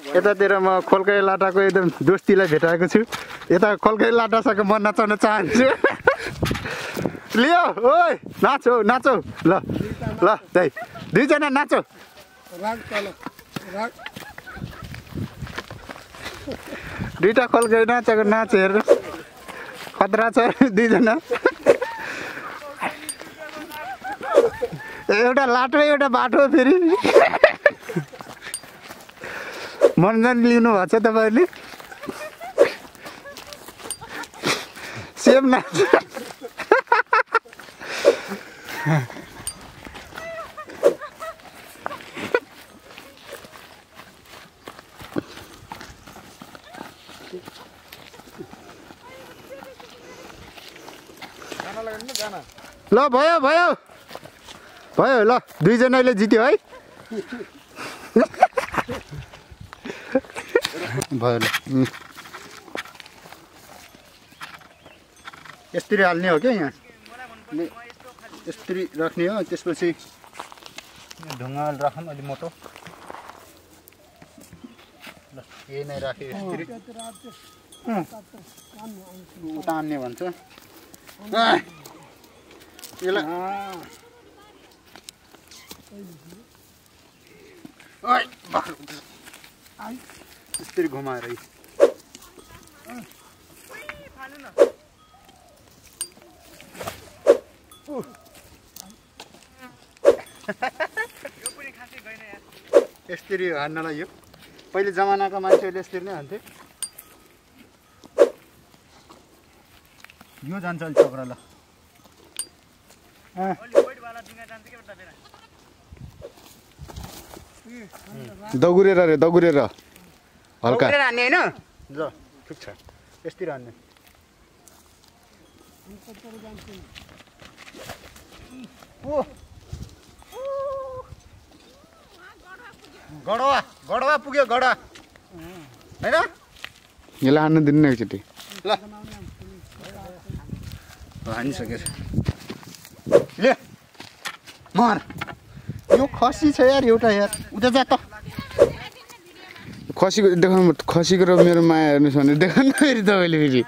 यतातिर म खोल्कै लाटाको एकदम दोस्तीलाई भेटाएको छु यता खोल्कै लाटासँग म नचाउन चाहन्छु लियो ओइ नाचौ नाचौ ल ल दाइ दुईजना नाचौ दुईटा खोल्कै नाचेको नाच हेर्नु खतरा छ दुईजना एउटा लाटो एउटा बाटो फेरि मनोरञ्जन लिनु भएको छ तपाईँहरूले सेम नाच ल भयो भयो भयो ल दुईजनाले जित्यो है भयो ल यसरी हाल्ने हो क्या यहाँ यसरी राख्ने हो त्यसपछि ढुङ्गा राखौँ अलि मोटो ल यही नै राख्यो यसरी तान्ने भन्छ यसलाई यसरी घुमाएर यसरी हान्नलाई यो पहिले जमानाको मान्छेहरूले यसरी नै हान्थे यो जान्छ अलि छोक्रा ल दगुरेर रे दगुरेर हल्का हान्ने होइन ल ठिक छ यसतिर हान्ने गडवा गडवा पुग्यो गडवा होइन यसलाई हान्नु दिनु न एकचोटि ल हानिसकेछ ले मर यो खसी छ यार एउटा यार उता जा त खसीको देखाउनु खसीको र मेरो माया हेर्नुहोस् भने देखाउनु फेरि तपाईँले फेरि